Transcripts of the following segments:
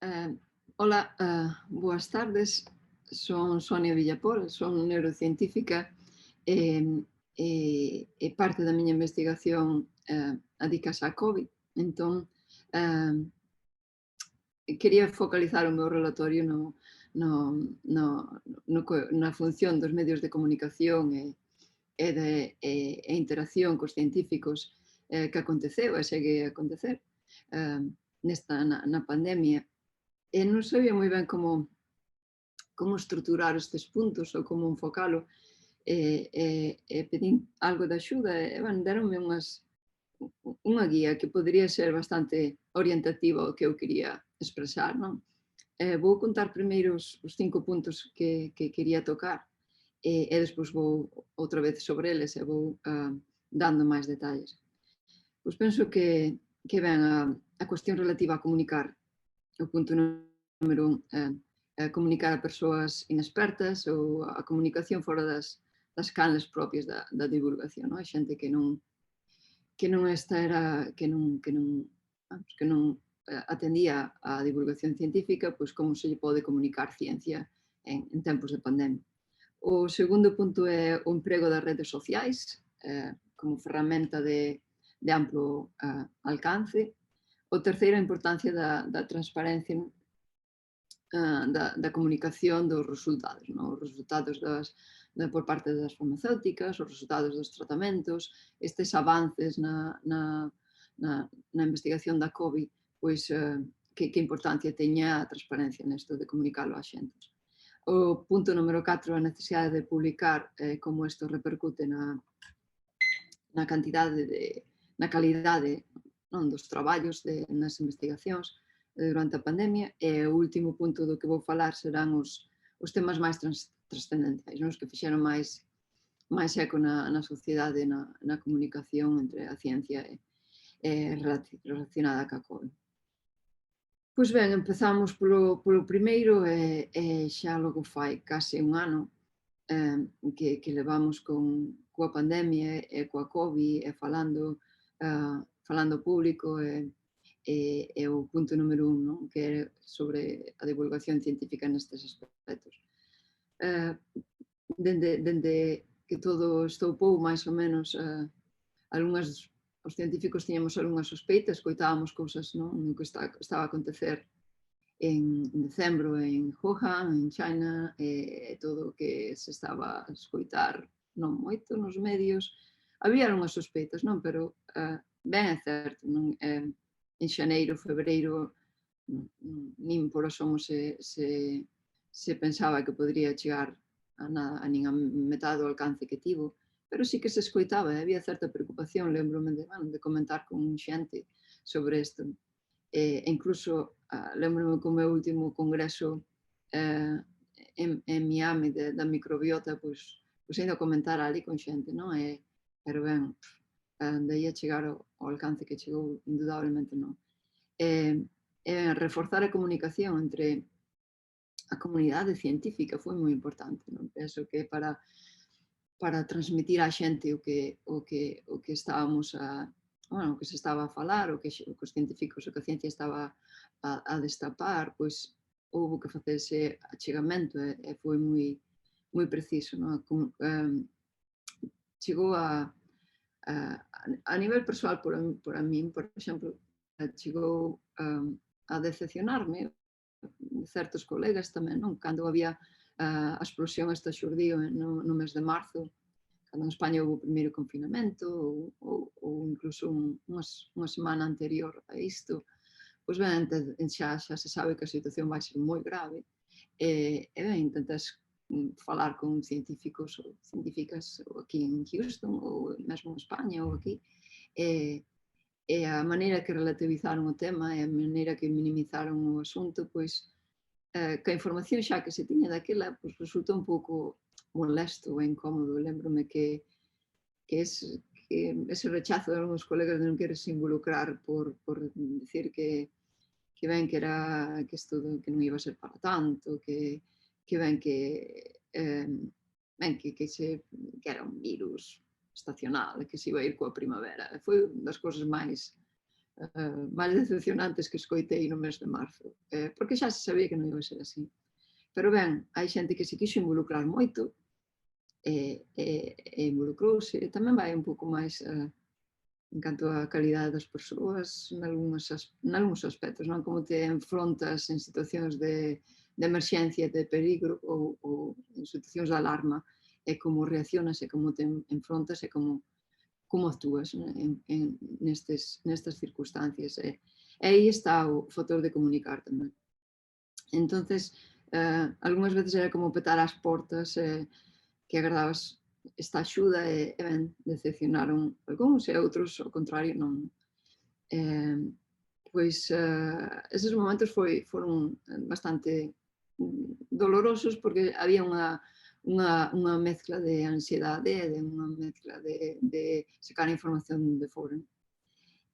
Eh, Hola, boas tardes. Son Sonia Villapol, son neurocientífica e parte da miña investigación adicase á COVID. Entón, eh, quería focalizar o meu relatorio no, no, na función dos medios de comunicación e interacción cos científicos que aconteceu e segue a acontecer eh, na pandemia. E non sabía moi ben como estruturar estes puntos ou como enfocalo e pedín algo de axuda e, bueno, deronme unha guía que podería ser bastante orientativa ao que eu quería expresar, non? Vou contar primeiro os 5 puntos que quería tocar e despois vou outra vez sobre eles e vou dando máis detalles. Pois penso que ven a cuestión relativa a comunicar. O punto número un, comunicar a persoas inexpertas ou a comunicación fora das canles propias da divulgación, non? Hai xente que non esta era, que non atendía á divulgación científica, pois como se lle pode comunicar ciencia en tempos de pandemia. O segundo punto é o emprego das redes sociais como ferramenta de amplo alcance. O terceiro, a importancia da transparencia da comunicación dos resultados, non? Os resultados por parte das farmacéuticas, os resultados dos tratamentos, estes avances na investigación da COVID, pois que importancia teña a transparencia nesto de comunicalo a xente. O punto número 4, a necesidade de publicar como isto repercute na cantidade na calidade non, dos traballos nas investigacións durante a pandemia. E o último punto do que vou falar serán os temas máis trascendentais, non? Os que fixeron máis eco na sociedade, na comunicación entre a ciencia relacionada ca COVID. Pois ben, empezamos polo primeiro xa logo fai case un ano que levamos coa pandemia e coa COVID e falando público e o punto número un, non? Que é sobre a divulgación científica nestes aspectos. Dende que todo estoupou, máis ou menos, os científicos tiñamos algunhas sospeitas, escoitábamos cousas, non? Que estaba a acontecer en decembro en Wuhan, en China, todo o que se estaba a escoitar non moito nos medios. Había algunhas sospeitas, non? Pero ben é certo, non? En xaneiro, febreiro, nin por asomo se pensaba que podría chegar a nin a metade do alcance que tivo, pero sí que se escoitaba, había certa preocupación, lembrome de comentar con xente sobre isto. E incluso lembro-me que o meu último congreso en Miami da microbiota, pois ainda comentar ali con xente, non? Pero ben, de aí a chegar ao alcance que chegou, indudablemente non. Reforzar a comunicación entre a comunidade científica foi moi importante, non? Penso que para transmitir á xente o que estábamos bueno, o que se estaba a falar, o que os científicos, o que a ciencia estaba a destapar, pois houve que facer ese achegamento e foi moi preciso, non? Chegou a nivel persoal por min, por exemplo, chegou a decepcionarme certos colegas tamén, non? Cando había a explosión esta xurdiu no mes de marzo, cando en España houve o primeiro confinamento ou incluso unha semana anterior a isto, pois ben, xa se sabe que a situación vai ser moi grave e ben, intentas falar con científicos ou científicas ou aquí en Houston ou mesmo en España ou aquí e a maneira que relativizaron o tema e a maneira que minimizaron o asunto, pois que a información xa que se tiña daquela pois, resulta un pouco molesto e incómodo. Lembrome que ese rechazo de algúns colegas de non queres involucrar por decir que ben que era que isto que non iba a ser para tanto, que ben que que era un virus estacional, que se iba a ir coa primavera. Foi das cousas máis máis decepcionantes que escoitei no mes de marzo, porque xa se sabía que non iba a ser así. Pero ben, hai xente que se quixo involucrar moito e involucrouse. Tamén vai un pouco máis en canto á calidade das persoas nalgúns aspectos, non? Como te enfrontas en situacións de emerxencia, de peligro ou en situacións de alarma, e como reaccionas e como te enfrontas e como actúas, non? Nestas circunstancias. E aí está o factor de comunicar tamén. Entonces, algunhas veces era como petar as portas, que agardabas esta axuda e ben, decepcionaron algúns e outros, ao contrario, non. Pois eses momentos foron bastante dolorosos porque había unha mezcla de ansiedade e de unha mezcla de sacar información de fora.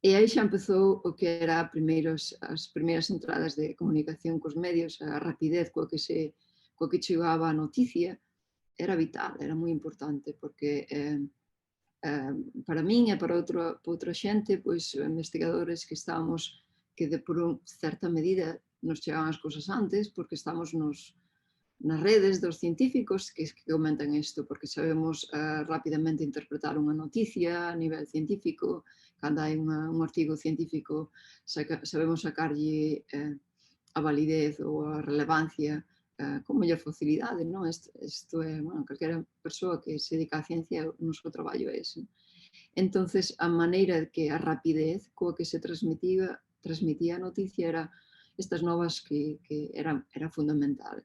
E aí xa empezou o que era as primeiras entradas de comunicación cos medios, a rapidez coa que chegaba a noticia era vital, era moi importante, porque para min e para outra xente, pois investigadores que estábamos, que por certa medida nos chegaban as cousas antes, porque estamos nas redes dos científicos que comentan isto, porque sabemos rapidamente interpretar unha noticia a nivel científico, cando hai un artigo científico sabemos sacarlle a validez ou a relevancia con mellor facilidade, non? Isto é, bueno, calquera persoa que se dedica á ciencia, o noso traballo é ese. Entonces, a maneira que a rapidez coa que se transmitía a noticia era estas novas que era fundamental.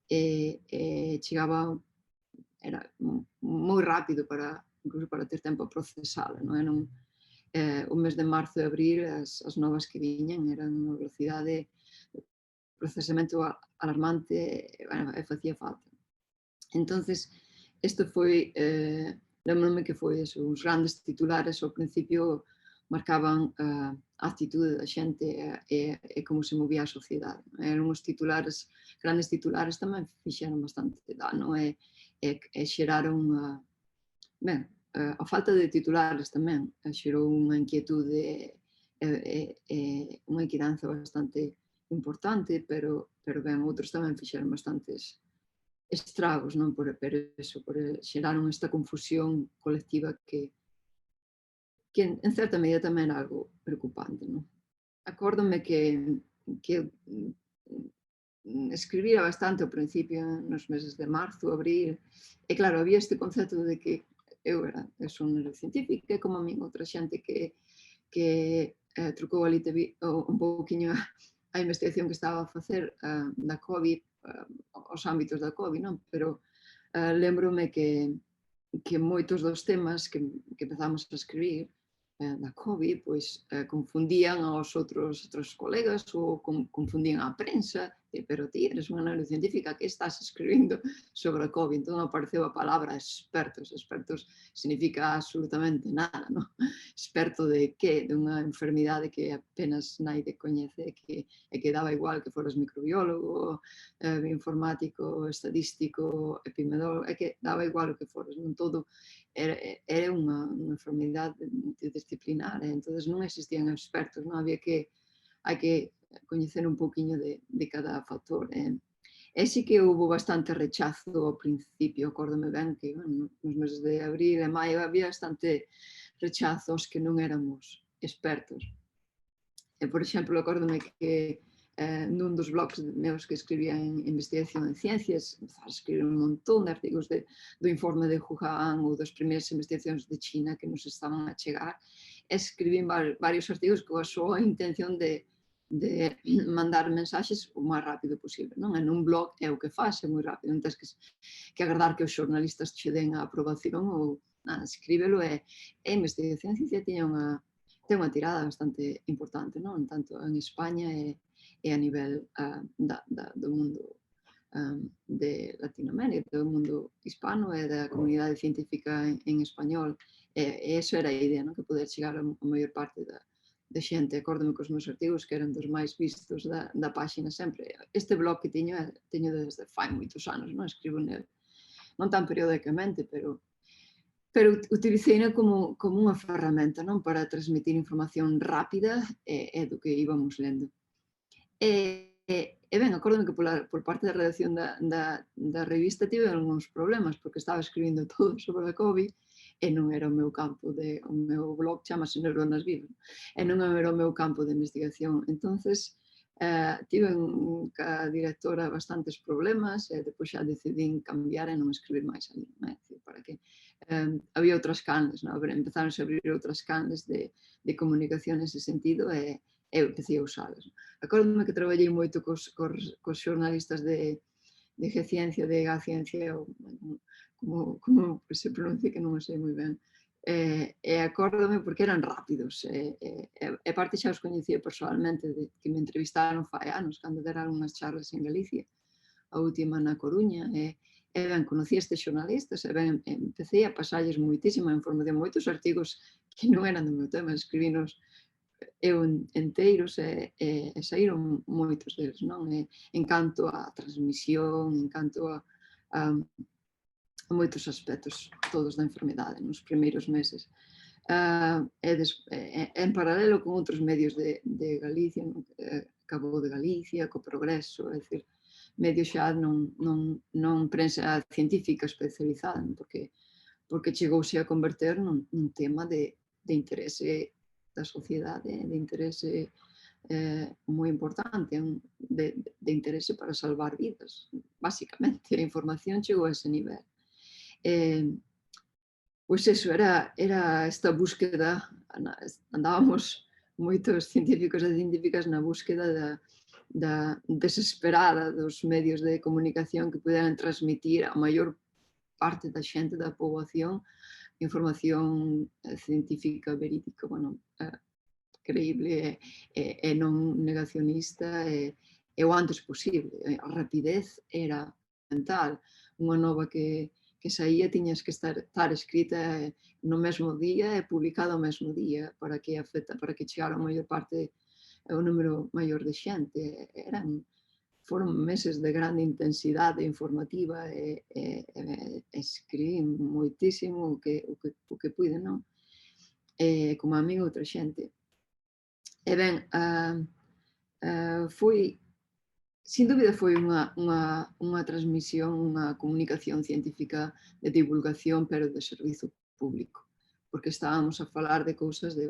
Chegaba, era moi rápido incluso para ter tempo a procesala, non? O mes de marzo e abril as novas que viñan eran unha velocidade de procesamento alarmante e facía falta. Entonces, isto foi, lembrome que foi eso, os grandes titulares ao principio marcaban a actitude da xente e como se movía a sociedade. Eran os titulares, grandes titulares tamén fixeron bastante dano e xeraron, ben, a falta de titulares tamén xerou unha inquietude e unha inquiedanza bastante importante, pero ben, outros tamén fixeron bastantes estragos, non? Por xeraron esta confusión colectiva que en certa medida tamén era algo preocupante, non? Acórdome que escribía bastante ao principio, nos meses de marzo, abril, e claro, había este concepto de que eu son neurocientífica e como a min outra xente que trucou ali un pouquiño a investigación que estaba a facer da COVID, os ámbitos da COVID, non? Pero lembrome que moitos dos temas que empezamos a escribir da COVID, pois confundían aos outros colegas ou confundían a prensa, pero ti eres unha neurocientífica, que estás escribindo sobre a COVID? Entón apareceu a palabra expertos. Expertos significa absolutamente nada, non? Experto de que? De unha enfermidade que apenas naide coñece e que daba igual que foras microbiólogo, informático, estadístico, epidemiólogo, é que daba igual o que foras, non? Todo era unha enfermidade multidisciplinar, entón non existían expertos, non? Hai que coñecer un pouquiño de cada factor. E sí que houve bastante rechazo ao principio, acórdome ben que nos meses de abril e maio había bastante rechazo aos que non éramos expertos. Por exemplo, acórdome que nun dos blogs meus que escribía en investigación en ciencias, empezaba a escribir un montón de artigos do informe de Wuhan ou das primeiras investigacións de China que nos estaban a chegar. Escribín varios artigos coa súa intención de mandar mensaxes o máis rápido posible, non? En un blog é o que faz, é moi rápido, non tens que agardar que os xornalistas che den a aprobación ou nada, escríbelo e a investigación en ciencia ten unha tirada bastante importante, non? Tanto en España e a nivel do mundo de Latinoamérica, do mundo hispano e da comunidade científica en español. E iso era a idea, non? Que poder chegar a maior parte de xente. Acórdome cos meus artigos que eran dos máis vistos da páxina sempre. Este blog que teño desde fai moitos anos, non? Escribo nel, non tan periódicamente, pero pero utilicei-na como unha ferramenta, non, para transmitir información rápida e do que íbamos lendo. E ben, acórdome que por parte da redacción da revista tive algúns problemas, porque estaba escribindo todo sobre a COVID e non era o meu campo o meu blog chamase Neuronas Vivas, e non era o meu campo de investigación. Entonces, tive ca directora bastantes problemas e depois xa decidín cambiar e non escribir máis ali, non é? Para que había outras canles, non? Empezaron a abrir outras canles de comunicación nese sentido e eu empecé a usalas. Acórdome que traballei moito cos xornalistas de G-Ciencia, de Gaciencia, como se pronuncia, que non o sei moi ben. E acórdome porque eran rápidos. E parte xa os coñecía personalmente, que me entrevistaron fai anos, cando deran unhas charlas en Galicia, a última na Coruña, e ben, conocí estes xornalistas, e ben, empecé a pasarlles moitísima información, moitos artigos que non eran do meu tema, escribinos eu enteiros e saíron moitos deles, non? En canto á transmisión, en canto a moitos aspectos todos da enfermedade nos primeiros meses. En paralelo con outros medios de Galicia, Cabo de Galicia, co Progreso, é dicir, medios xa non prensa científica especializada, porque chegouse a converter nun tema de interese da sociedade, de interese moi importante, de interese para salvar vidas, basicamente. A información chegou a ese nivel. Pois eso, era esta búsqueda, andábamos moitos científicos e científicas na búsqueda da desesperada dos medios de comunicación que puderan transmitir a maior parte da xente, da poboación, información científica verídica, bueno, creíble e non negacionista e o antes posible. A rapidez era mental. Unha nova que saía tiñas que estar escrita no mesmo día e publicada o mesmo día para que chegara a maior parte, o número maior de xente. Foron meses de grande intensidade informativa e escribín moitísimo o que pude, non? Como a min outra xente. E ben, sin dúbida foi unha transmisión, unha comunicación científica de divulgación, pero de servizo público, porque estábamos a falar de cousas que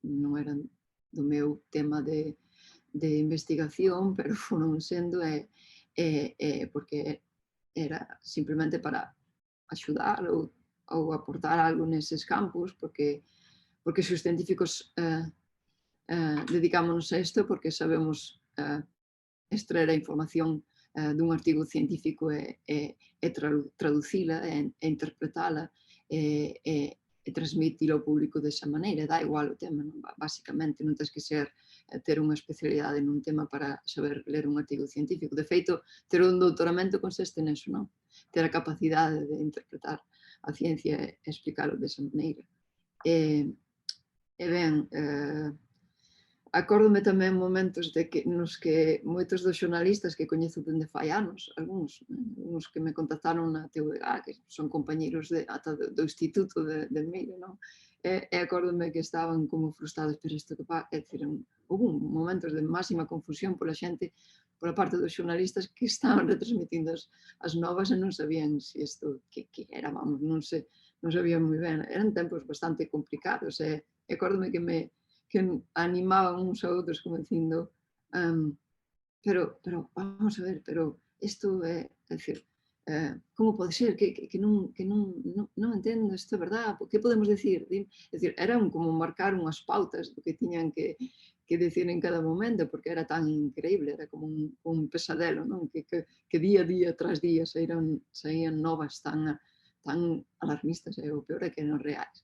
non eran do meu tema de investigación, pero foron sendo porque era simplemente para axudar ou aportar algo neses campos, porque se os científicos dedicámonos a isto porque sabemos extraer a información dun artigo científico e traducila e interpretala e transmitila ao público desa maneira. Dá igual o tema, non? Basicamente, non tens que ter unha especialidade nun tema para saber ler un artigo científico. De feito, ter un doutoramento consiste neso, non? Ter a capacidade de interpretar a ciencia e explicalo desa maneira. E ben, acórdome tamén momentos nos que moitos dos xornalistas que coñezo dende fai anos, algúns que me contactaron na TVG, que son compañeros ata do Instituto de Meira, non? E acórdome que estaban como frustrados, pero isto que pasa, é dicir, houve momentos de máxima confusión pola xente, pola parte dos xornalistas que estaban retransmitindo as novas e non sabían se isto que era, vamos, non sabían moi ben. Eran tempos bastante complicados e acórdome que animaban uns a outros como dicindo pero vamos a ver, pero isto é dicir, como pode ser que non entendo, isto é verdad, que podemos decir? É dicir, eran como marcar unhas pautas do que tiñan que decir en cada momento, porque era tan increíble, era como un pesadelo, non? Que día a día tras día saían novas tan alarmistas, e o peor é que eran reais.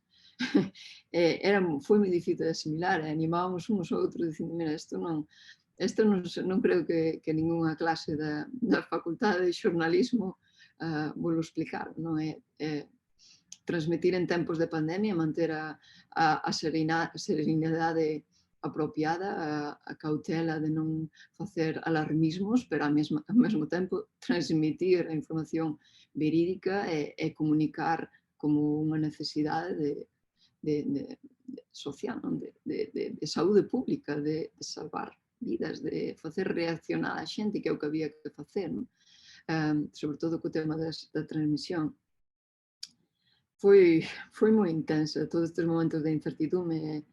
Foi moi difícil de asimilar e animábamos uns aos outros dicindo, mira, isto non creo que ningunha clase da Facultade de Xornalismo volo explicar, non é transmitir en tempos de pandemia, manter a serenidade apropiada, a cautela de non facer alarmismos, pero ao mesmo tempo transmitir a información verídica e comunicar como unha necesidade social, non? De saúde pública, de salvar vidas, de facer reaccionar a xente, que é o que había que facer, non? Sobre todo co tema da transmisión. Foi moi intensa, todos estes momentos de incertidume,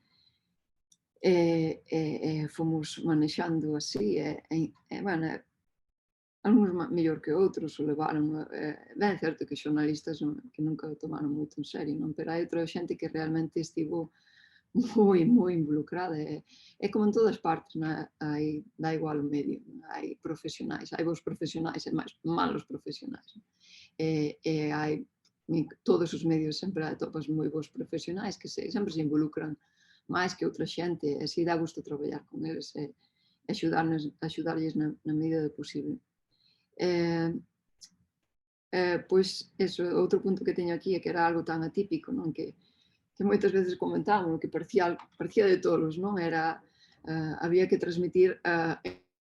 fomos manexando así, bueno, algúns mellor que outros o levaron, ben certo que xornalistas que nunca o tomaron moito en serio, non? Pero hai outra xente que realmente estivo moi involucrada, como en todas partes, non? Dá igual o medio, hai profesionais, hai bons profesionais e máis malos profesionais, hai todos os medios sempre atopas moi bons profesionais que sempre se involucran máis que outra xente, e si dá gusto traballar con eles e axudarlles na medida do posible. Pois, eso, outro punto que teño aquí é que era algo tan atípico, non? Que moitas veces comentaban, que parecía de tolos, non? Había que transmitir a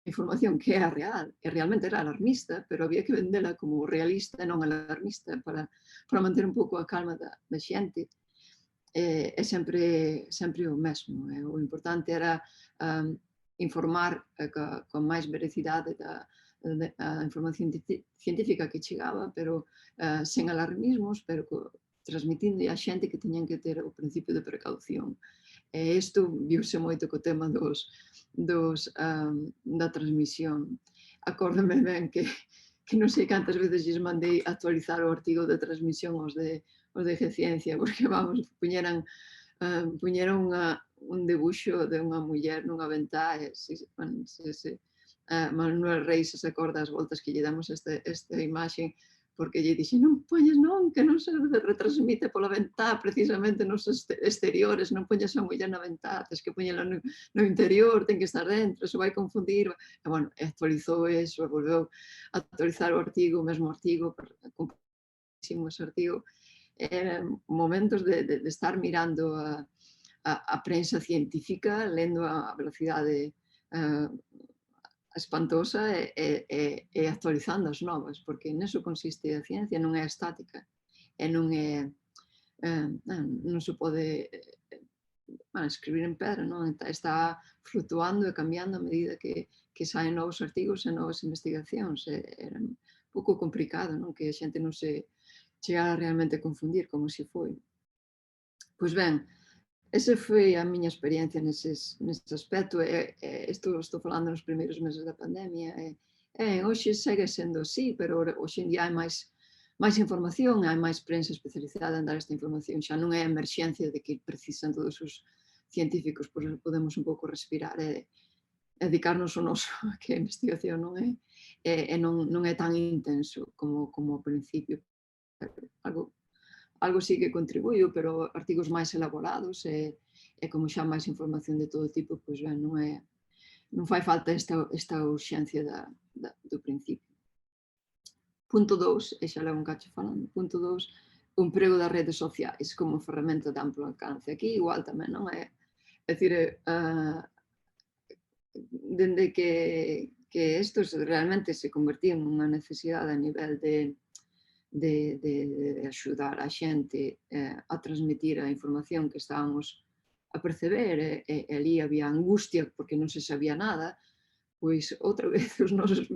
información que é a real, e realmente era alarmista, pero había que vendela como realista e non alarmista para manter un pouco a calma da xente. É sempre o mesmo. O importante era informar con máis veracidade a información científica que chegaba, pero sen alarmismos, pero transmitindo a xente que teñan que ter o principio de precaución. E isto viuse moito co tema da transmisión. Acórdame ben que non sei cantas veces lles mandei actualizar o artigo de transmisión os de Geciencia, porque, vamos, puñeran un debuxo de unha muller nunha ventá, e Manuel Reis se acorda as voltas que lle damos esta imaxe, porque lle dixe, non poñes non, que non se retransmite pola ventá, precisamente nos exteriores, non poñes a muller na ventá, tens que poñela no interior, ten que estar dentro, se vai confundir. E, bueno, actualizou eso, volveu a actualizar o artigo, o mesmo artigo, completísimo ese artigo. Momentos de estar mirando a prensa científica, lendo a velocidade espantosa e actualizando as novas, porque neso consiste a ciencia, non é estática, e non se pode escribir en pedra, non? Está flutuando e cambiando a medida que saen novos artigos e novas investigacións. Era un pouco complicado, non? Que a xente non se chegara realmente a confundir, como se foi. Pois ben, esa foi a miña experiencia nese aspecto, estou falando nos primeiros meses da pandemia, hoxe segue sendo así, pero hoxe en día hai máis información, hai máis prensa especializada en dar esta información, xa non é a emerxencia de que precisan todos os científicos, pois podemos un pouco respirar e dedicarnos ao noso, que a investigación non é tan intenso como ao principio. Algo sí que contribuiu, pero artigos máis elaborados e como xa máis información de todo tipo, pois ben, non fai falta esta urxencia do principio. Punto 2, e xa levo un cacho falando, punto 2, o emprego das redes sociais como ferramenta de amplo alcance. Aquí igual tamén, non é? É dicir, dende que isto realmente se convertía en unha necesidade a nivel de axudar a xente a transmitir a información que estábamos a perceber, e ali había angustia porque non se sabía nada, pois outra vez as nosas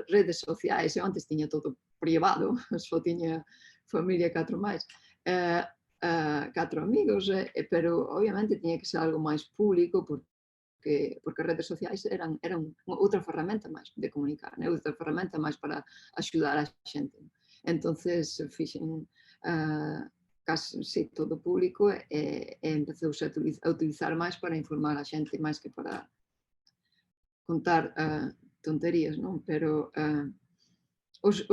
redes sociais, eu antes tiña todo privado, só tiña familia 4 máis, 4 amigos, pero obviamente tiña que ser algo máis público, porque as redes sociais eran outra ferramenta máis de comunicar, outra ferramenta máis para axudar a xente. Entonces fixen casi todo público e empezouse a utilizar máis para informar a xente, máis que para contar tonterías, non? Pero os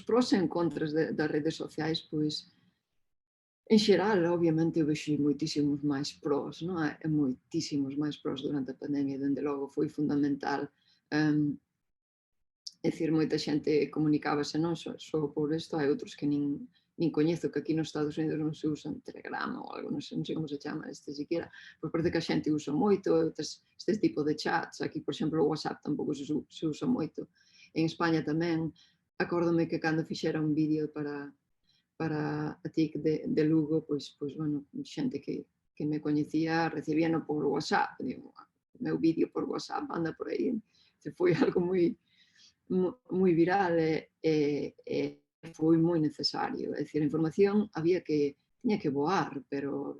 pros e contras das redes sociais, pois, en xeral, obviamente, eu vexo moitísimos máis pros, non? Moitísimos máis pros durante a pandemia, dende logo, foi fundamental. É dicir, moita xente comunicábase non só por isto, hai outros que nin coñezo, que aquí nos Estados Unidos non se usan Telegram ou algo, non sei como se chama este siquiera, pois parece que a xente usa moito este tipo de chats. Aquí, por exemplo, o WhatsApp tampouco se usa moito. En España tamén, acórdome que cando fixera un vídeo para a TIC de Lugo, pois, bueno, xente que me coñecía recibíano por WhatsApp. Digo, o meu vídeo por WhatsApp anda por aí. Se foi algo moi viral e foi moi necesario. É dicir, a información tiña que voar, pero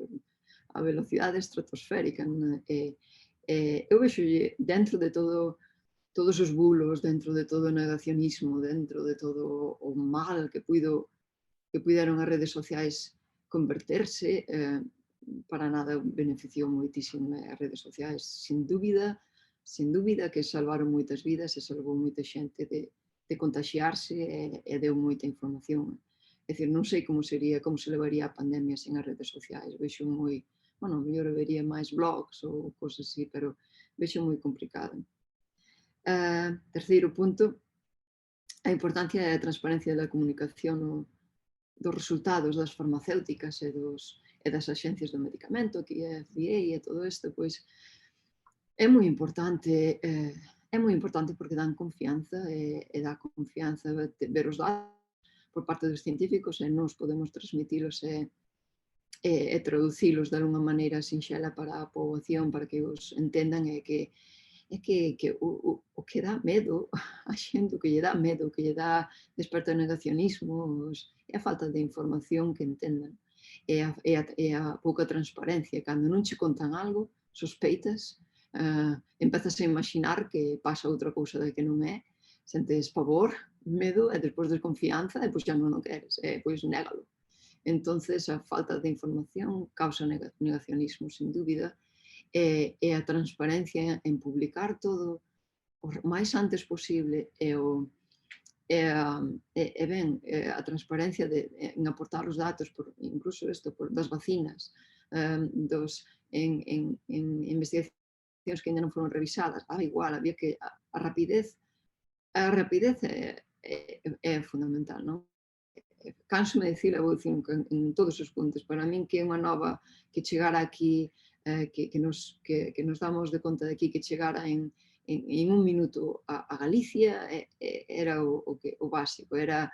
a velocidade estratosférica. Eu vexo dentro de todos os bulos, dentro de todo o negacionismo, dentro de todo o mal que puideron as redes sociais converterse, para nada beneficiou moitísimo as redes sociais. Sin dúbida que salvaron moitas vidas e salvou moita xente de contagiarse e deu moita información. É dicir, non sei como se levaría a pandemia sen as redes sociais. Vexo moi, bueno, mellor vería máis blogs ou cosas así, pero vexo moi complicado. Terceiro punto, a importancia e a transparencia da comunicación dos resultados das farmacéuticas e das axencias do medicamento, que é a FDA e todo isto, pois é moi importante porque dan confianza e dá confianza ver os datos por parte dos científicos e nós podemos transmitilos e traducilos de alguna maneira sinxela para a poboación, para que os entendan e que o que dá medo a xente, o que lle dá medo, o que lle dá desperta o negacionismo, é a falta de información que entendan. E a pouca transparencia. Cando non che contan algo, sospeitas, empezas a imaginar que pasa outra cousa da que non é, sentes pavor, medo e despois desconfianza e pois xa non o queres, e pois négalo. Entonces, a falta de información causa negacionismo, sin dúbida, e a transparencia en publicar todo o máis antes posible a transparencia en aportar os datos, incluso das vacinas, en investigacións que ainda non foron revisadas. Igual, había que a rapidez é fundamental, non? Canso me dicir, vou dicir en todos os puntos, para min que é unha nova que chegara aquí, que nos damos de conta de aquí que chegara en un minuto a Galicia, era o básico, é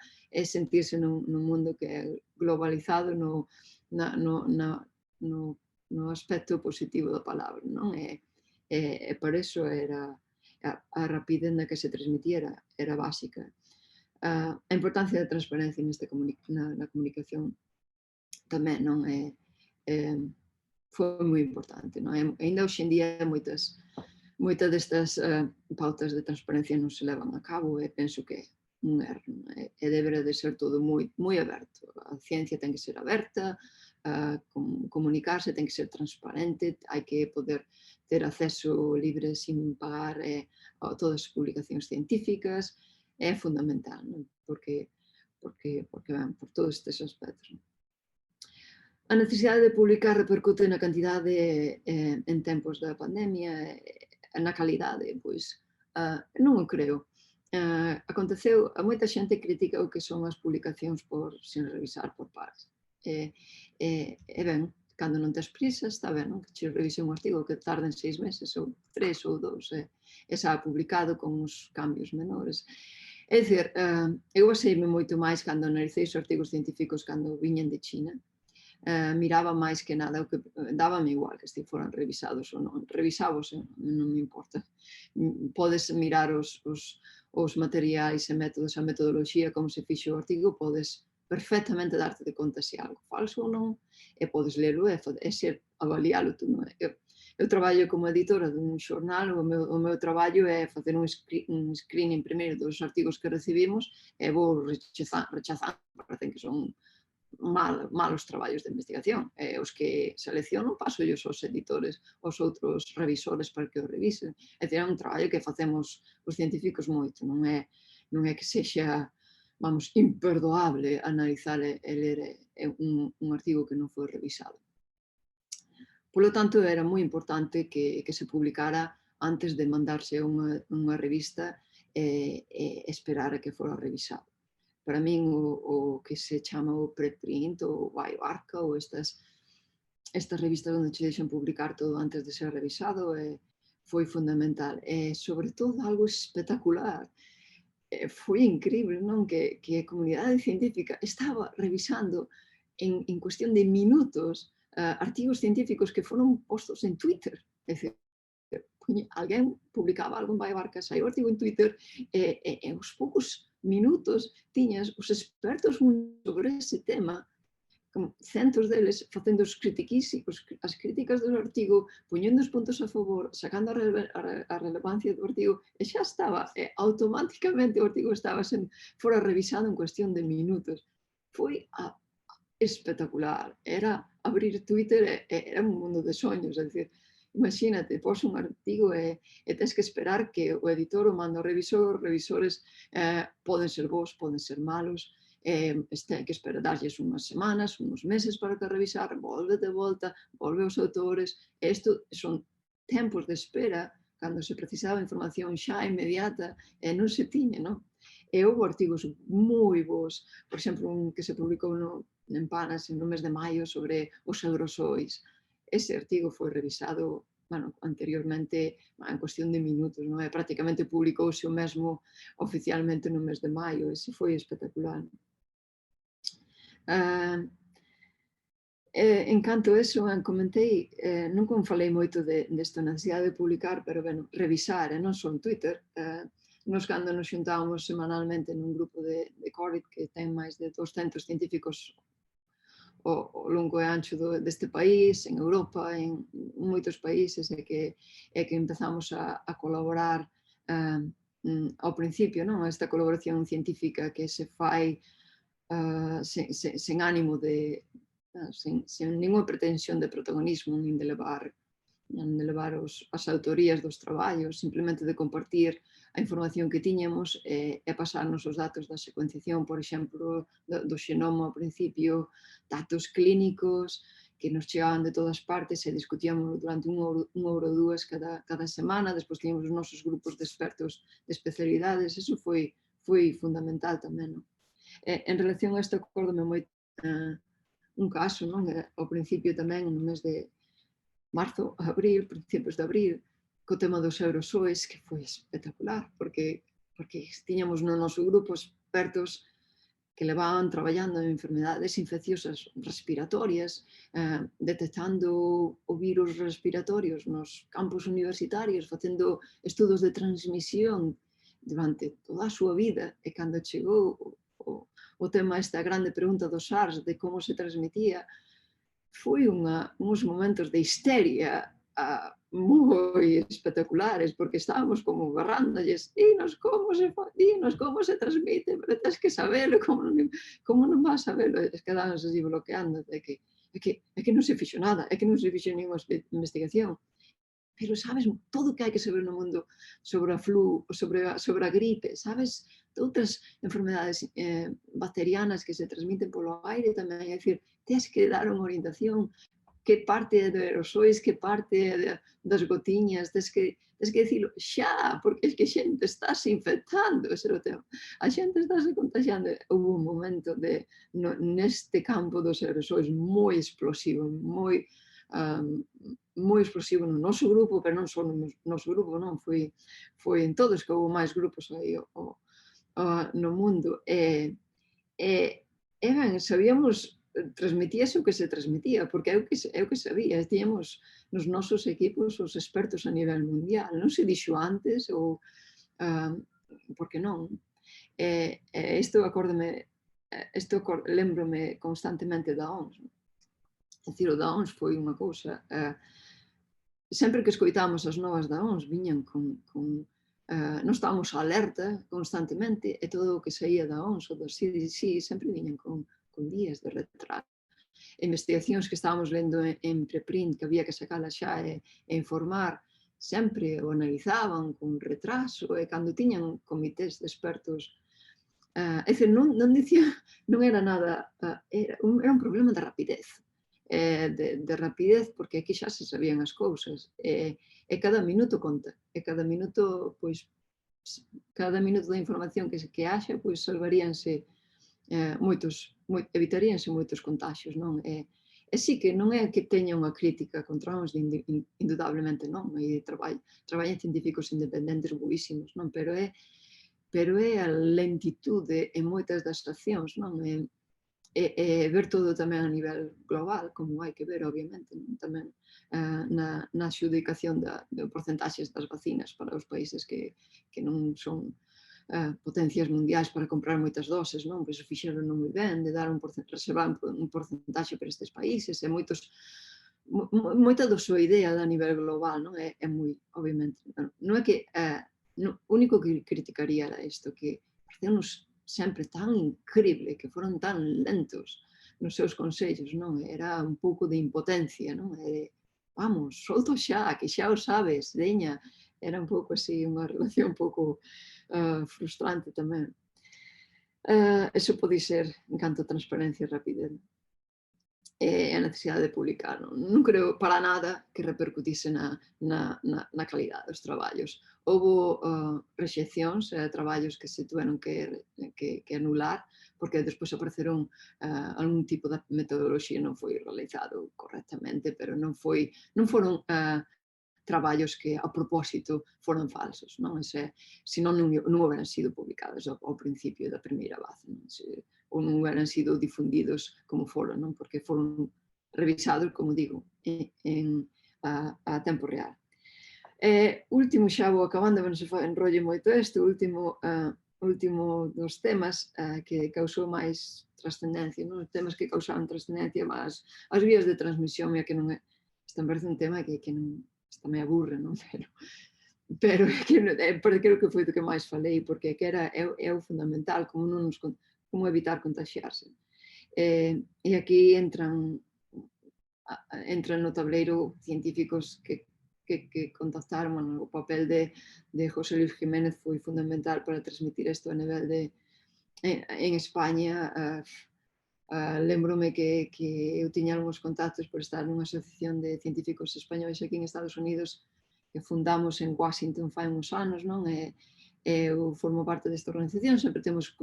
sentirse nun mundo que é globalizado no aspecto positivo da palabra, non? E por iso era a rapidez na que se transmitiera era básica. A importancia da transparencia na comunicación tamén non foi moi importante. Non? Ainda hoxe en día moitas destas pautas de transparencia non se levan a cabo e penso que é un erro. E deberá de ser todo moi aberto. A ciencia ten que ser aberta, comunicarse ten que ser transparente, hai que poder ter acceso libre sin pagar a todas as publicacións científicas. É fundamental, non? Porque van por todos estes aspectos. Non? A necesidade de publicar repercute na cantidade en tempos da pandemia e na calidade, pois non o creo. Aconteceu, a moita xente critica o que son as publicacións sin revisar por pares. E ben, cando non tes prisa, está ben, non? Que che revise un artigo que tarden 6 meses ou 3 ou 2 e xa publicado con uns cambios menores. É dicir, eu baseime moito máis cando analicei os artigos científicos cando viñen de China. Miraba máis que nada, o que dábame igual que se foran revisados ou non. Revisavos, non me importa. Podes mirar os materiais e métodos, a metodoloxía, como se fixo o artigo, podes perfectamente darte de conta se algo falso ou non, e podes lelo e avaliálo tú. Non? Eu traballo como editora dun xornal, o meu traballo é facer un screening primeiro dos artigos que recibimos e vou rechazando, parecen que son malos traballos de investigación. Os que selecciono paso aos editores, aos outros revisores para que os revisen. É dicir, é un traballo que facemos os científicos moito, non é que sexa, vamos, imperdoable analizar e ler un artigo que non foi revisado. Polo tanto, era moi importante que se publicara antes de mandarse a unha revista e esperar a que fora revisado. Para min, o que se chama o preprint, o bioarca, ou estas revistas onde che deixan publicar todo antes de ser revisado, foi fundamental. E, sobre todo, algo espectacular. foi incríble, non? Que a comunidade científica estaba revisando en cuestión de minutos artigos científicos que foron postos en Twitter. É dicir, alguén publicaba algo en Biobarca, saiu o artigo en Twitter e aos poucos minutos tiñas os expertos sobre ese tema, centos deles facendo as críticas do artigo, poñendo os puntos a favor, sacando a relevancia do artigo, e xa estaba, automáticamente o artigo estaba fora revisado en cuestión de minutos. Foi espectacular, era abrir Twitter, era un mundo de soños, é dicir, imagínate, pos un artigo e tens que esperar que o editor o manda ao revisor, revisores poden ser bons, poden ser malos, ten que esperar darlles unhas semanas, uns meses para que revisar, volve de volta, volve aos autores, isto son tempos de espera cando se precisaba información xa inmediata e non se tiña, non? E houve artigos moi bons, por exemplo, un que se publicou en Panas no mes de maio sobre os aerosois. Ese artigo foi revisado anteriormente en cuestión de minutos, non é? Prácticamente publicouse o mesmo oficialmente no mes de maio, ese foi espectacular. En canto a eso, comentei, nunca falei moito desta necesidade de publicar, pero, revisar, e non só en Twitter. Nos cando nos xuntábamos semanalmente nun grupo de COVID que ten máis de 200 científicos ao longo e ancho deste país, en Europa, en moitos países, e que empezamos a colaborar ao principio, non? Esta colaboración científica que se fai sen ánimo de, sen ninguna pretensión de protagonismo, nin de levar as autorías dos traballos, simplemente de compartir a información que tiñamos e pasarnos os datos da secuenciación, por exemplo, do xenoma ao principio, datos clínicos que nos chegaban de todas partes e discutíamos durante unha hora ou dúas cada semana, despois tiñamos os nosos grupos de expertos de especialidades, eso foi fundamental tamén, non? En relación a isto, acórdome moito un caso, non? Ao principio tamén, no mes de marzo, abril, principios de abril, co tema dos aerosois, que foi espectacular, porque tiñamos no noso grupo expertos que levaban traballando en enfermedades infecciosas respiratorias, detectando o virus respiratorios nos campus universitarios, facendo estudos de transmisión durante toda a súa vida, e cando chegou o tema, esta grande pregunta do SARS, de como se transmitía, foi uns momentos de histeria moi espectaculares, porque estábamos como berrándolles, dinos como se transmite, pero tens que sabelo, como non vas a sabelo? Es que quedábamos así bloqueando, é que non se fixo nada, é que non se fixo ninguna investigación. Pero sabes todo o que hai que saber no mundo sobre a flu, sobre a gripe, sabes? De outras enfermedades bacterianas que se transmiten polo aire tamén, é dicir, tens que dar unha orientación, que parte é de aerosois, que parte é das gotiñas, tens que dicilo xa, porque é que a xente estáse infectando, ese era o tema. A xente estáse contagiando. Houve un momento neste campo dos aerosois moi explosivo, moi explosivo no noso grupo, pero non só no noso grupo, non? Foi en todos, que houve máis grupos aí no mundo. E sabíamos, transmitíase o que se transmitía, porque é o que sabía, tiñamos nos nosos equipos os expertos a nivel mundial, non se dixo antes, ou porque non. Isto lembrome constantemente da OMS. É dicir, o da OMS foi unha cousa, sempre que escoitábamos as novas da OMS, viñan non estábamos alerta constantemente, e todo o que saía da OMS ou do CDC sempre viñan con días de retraso. Investigacións que estábamos lendo en preprint, que había que sacalas xa e informar, sempre o analizaban con retraso, e cando tiñan comités de expertos, é dicir, non era nada, era un problema de rapidez, de rapidez, porque aquí xa se sabían as cousas, e cada minuto conta, e cada minuto da información que haxa, pois salvaríanse evitaríanse moitos contagios, non? E sí que non é que teña unha crítica contra OMS, indudablemente non, e traballan científicos independentes boísimos, non? Pero pero é a lentitude en moitas das accións, non? E ver todo tamén a nivel global, como hai que ver, obviamente, non? Tamén na adxudicación de porcentaxes das vacinas para os países que non son potencias mundiais para comprar moitas doses, non? Pois o fixeron non moi ben, de dar reservar un porcentaxe para estes países, e moita da súa idea a nivel global, non? É moi, obviamente, non é que o único que criticaría era isto, que parecemos sempre tan increíble, que foron tan lentos nos seus consellos, non? Era un pouco de impotencia, non? Vamos, solto xa, que xa o sabes, veña. Era un pouco así, unha relación un pouco frustrante tamén. Eso pode ser en canto a transparencia e rapidez. E a necesidade de publicar. Non creo para nada que repercutise na calidade dos traballos. Houbo rexeccións, traballos que se tuveron que anular, porque despois apareceron algún tipo de metodoloxía non foi realizado correctamente, pero non foron traballos que a propósito foron falsos, non? Senón non houberan sido publicados ao principio da primeira base, non? Ou non houberan sido difundidos como foron, non? Porque foron revisados, como digo, a tempo real. Último, xa vou acabando, non se enrolle moito isto, último dos temas que causou máis trascendencia, non? Os temas que causaron trascendencia, as vías de transmisión, que non é, isto me parece un tema que non, isto me aburre, non? Pero creo que foi do que máis falei, porque é o fundamental, como evitar contagiarse. E aquí entran no tableiro científicos que contactaron. O papel de José Luis Jiménez foi fundamental para transmitir isto a nivel en España. Lembrome que eu tiña algúns contactos por estar nunha asociación de científicos españoles aquí en Estados Unidos que fundamos en Washington fai uns anos, non? Eu formo parte desta organización, sempre temos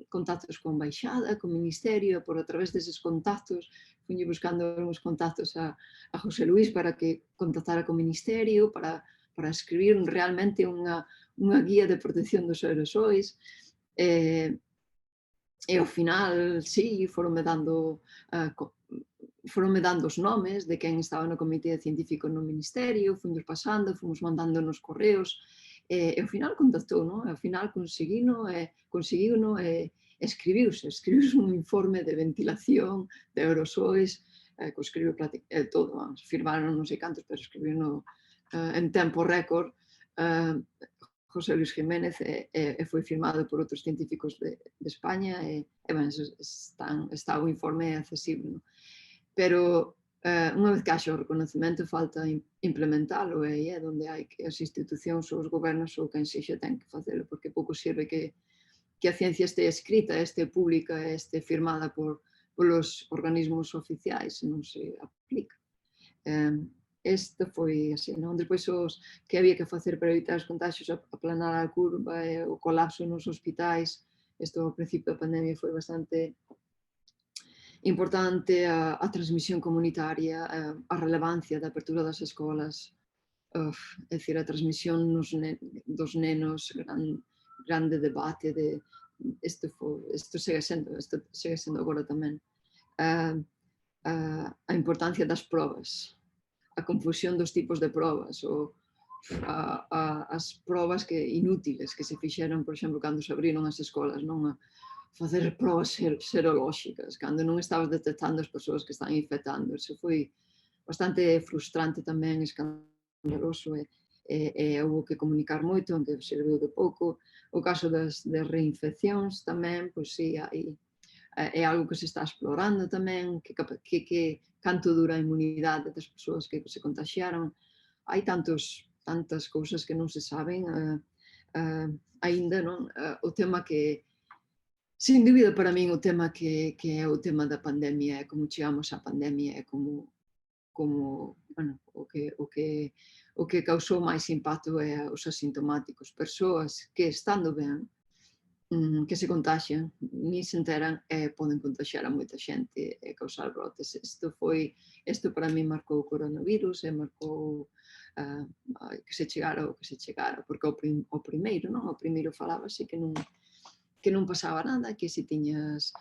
contactos con Baixada, con Ministerio, por a través deses contactos, fuñe buscando uns contactos a José Luis para que contactara con Ministerio, para escribir realmente unha guía de protección dos aerosois. E ao final, sí, foronme dando os nomes de quen estaba no comité científico no Ministerio, fomos pasando, fomos mandando nos correos, e ao final contactou, non? Ao final conseguiuno, escribiuse un informe de ventilación de aerosois, que o escribiu todo, firmaron non sei cantos, pero escribiuno en tempo récord, José Luis Jiménez, e foi firmado por outros científicos de España, e está o informe accesible. Pero unha vez que haxa o reconocimento, falta implementalo, e é onde hai que as institucións ou os gobernos ou quen sexa ten que facelo, porque pouco sirve que a ciencia este escrita, este pública, este firmada polos organismos oficiais, se non se aplica. Isto foi así, non? Despois os que había que facer para evitar os contagios, aplanar a curva, o colapso nos hospitais. Isto ao principio da pandemia foi bastante importante, a transmisión comunitaria, a relevancia da apertura das escolas, é dicir, a transmisión dos nenos, grande debate de isto segue sendo agora tamén a importancia das probas, a confusión dos tipos de probas, as probas inútiles que se fixeron, por exemplo, cando se abriron as escolas, non? A facer probas serolóxicas, cando non estabas detectando as persoas que están infectando. Iso foi bastante frustrante tamén, escandaloso, e houve que comunicar moito, aunque serviu de pouco. O caso das reinfeccións tamén, pois sí, é algo que se está explorando tamén, que canto dura a inmunidade das persoas que se contagiaron. Hai tantas cousas que non se saben aínda, non? O tema que, sin dúbida, para min, o tema que é o tema da pandemia, é como chegamos á pandemia, é como bueno, o que causou máis impacto é os asintomáticos, persoas que, estando ben, que se contaxian, nin se enteran e poden contaxiar a moita xente e causar brotes. Isto para mí marcou o coronavirus e marcou que se chegara o que se chegara, porque o primeiro, non? O primeiro falábase que non pasaba nada, que se tiñas...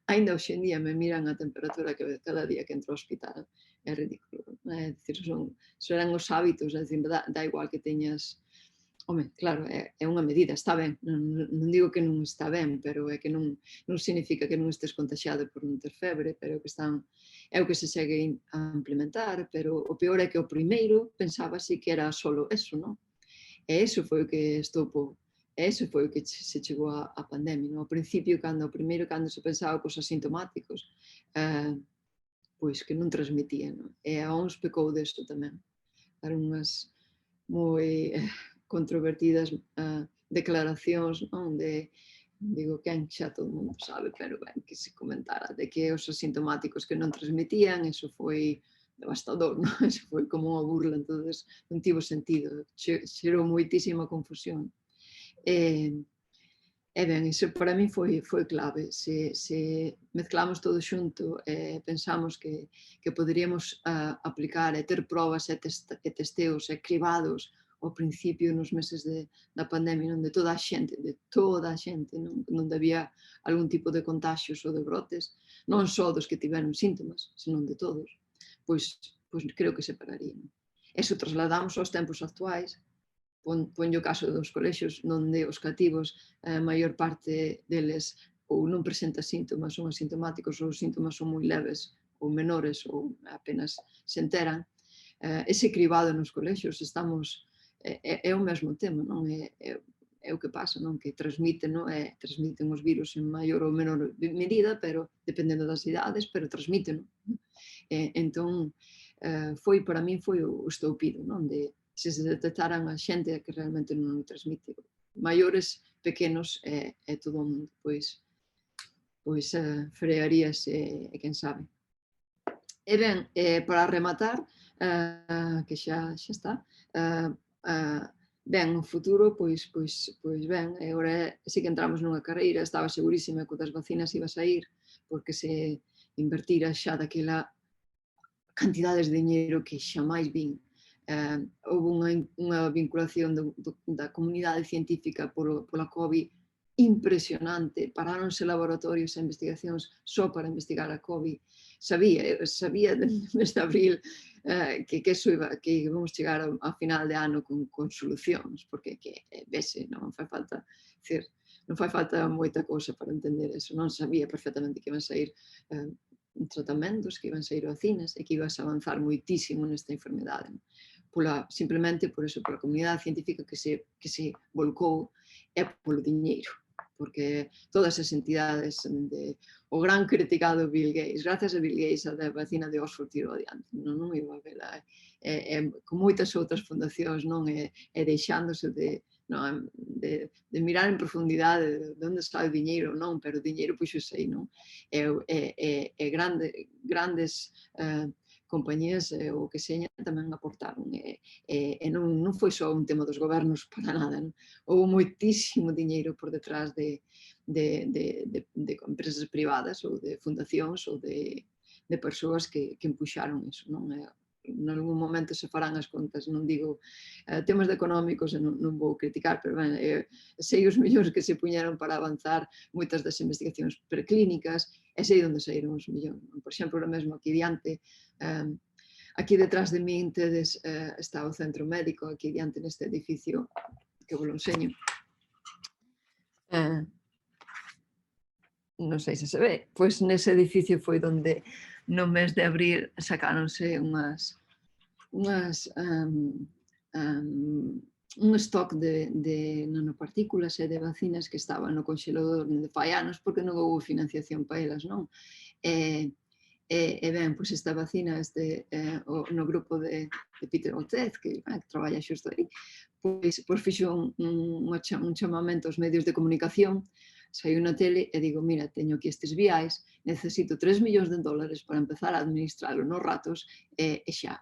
Ainda hoxe en día me miran a temperatura que cada día que entro ao hospital. É ridículo. É dicir, eran os hábitos, é dicir, dá igual que teñas... Home, claro, é unha medida, está ben. Non digo que non está ben, pero é que non significa que non estés contagiado por non ter febre, pero é o que se segue a implementar, pero o peor é que o primeiro pensábase que era solo eso, non? E iso foi o que estopou. Ese foi o que se chegou a pandemia. No? Ao principio, primeiro, cando se pensaba cos asintomáticos, pois que non transmitían. Non? E a OMS pecou desto tamén. Eran unhas moi controvertidas declaracións, non? Digo, quen xa todo o mundo sabe, pero ben, que se comentara de que os asintomáticos que non transmitían, eso foi devastador, non? Eso foi como unha burla, entonces non tivo sentido, xerou moitísima confusión. E ben, iso para mí foi clave. Se mezclamos todo xunto e pensamos que poderíamos aplicar e ter probas e testeos e cribados ao principio nos meses da pandemia, onde toda a xente, onde había algún tipo de contagios ou de brotes, non só dos que tiveron síntomas, senón de todos, pois creo que se pararía. E se trasladamos aos tempos actuais, ponlle o caso dos colexios, onde os cativos, a maior parte deles ou non presenta síntomas, son asintomáticos, ou os síntomas son moi leves ou menores, ou apenas se enteran. Ese cribado nos colexios, é o mesmo tema, non? É o que pasa, non? Que transmiten os virus en maior ou menor medida, pero dependendo das idades, pero transmiten. Entón, para min foi o estoupido, non? Se detectaran a xente que realmente non transmite. Maiores, pequenos e todo o mundo, pois frearíase, e quen sabe. E ben, para rematar, que xa está, ben, o futuro, pois ben, agora sí que entramos nunha carreira, estaba segurísima que o das vacinas iba a sair, porque se invertira xa daquela cantidades de dinheiro que xamais vin. Houve unha vinculación da comunidade científica pola COVID impresionante, paráronse laboratorios e investigacións só para investigar a COVID. Sabía desde abril que íbamos chegar ao final de ano con solucións, porque vese, non fai falta, non fai falta moita cousa para entender eso, non sabía perfectamente que iban a sair tratamentos, que iban a sair vacinas e que ibas a avanzar moitísimo nesta enfermedade. Simplemente por eso, pola comunidade científica que se volcou é polo diñeiro, porque todas as entidades, o gran criticado Bill Gates, gracias a Bill Gates a vacina de Oxford tirou adiante, non iba a ver, con moitas outras fundacións, non? E deixándose de mirar en profundidade de onde está o diñeiro, non, pero o diñeiro puxose aí, non? E grandes compañías o que seña tamén aportaron e non foi só un tema dos gobernos para nada, non? Houve moitísimo diñeiro por detrás de empresas privadas ou de fundacións ou de persoas que empuxaron iso, non? En algún momento se farán as contas, non digo temas económicos, non vou criticar, pero ben, sei os millóns que se puñeron para avanzar moitas das investigacións preclínicas e sei onde saíron os millóns. Por exemplo, ahora mesmo aquí diante, aquí detrás de min tedes está o centro médico, aquí diante neste edificio, que vos lo enseño. Non sei se se ve, pois nese edificio foi onde no mes de abril sacáronse un stock de nanopartículas e de vacinas que estaban no conxelador de fai anos porque non houve financiación para elas, non? E ben, pois esta vacina no grupo de Peter Otez, que traballa xusto aí, pois fixo un chamamento aos medios de comunicación, saiu na tele e digo, mira, teño aquí estes viais, necesito 3 millóns de dólares para empezar a administralo nos ratos e xa.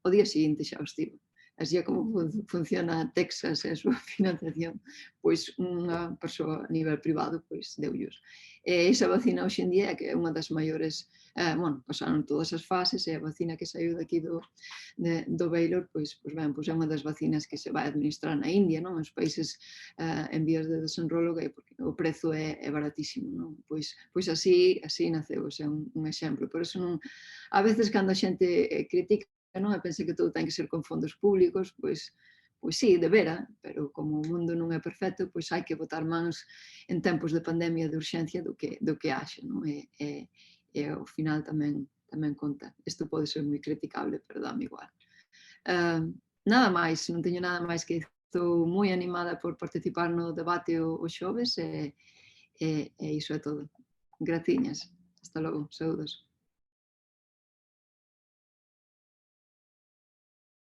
O día seguinte xa os tivo. así é como funciona Texas e a súa financiación, pois unha persoa a nivel privado pois deullos. E esa vacina hoxe en día que é unha das maiores, bueno, pasaron todas as fases e a vacina que saiu daqui do Baylor, pois ben, pois é unha das vacinas que se vai administrar na India, non? Os países en vías de desenrolo, porque o prezo é baratísimo, non? Pois así naceu, é un exemplo. Por eso non, a veces cando a xente critica, non, e pensa que todo ten que ser con fondos públicos, pois sí, debera, pero como o mundo non é perfecto, pois hai que botar mans en tempos de pandemia de urxencia do que haxa, non? E ao final tamén conta. Isto pode ser moi criticable, pero dame igual. Nada máis, non teño nada máis que dicir. Estou moi animada por participar no debate o xoves e iso é todo. Graciñas. Hasta logo. Saúdos.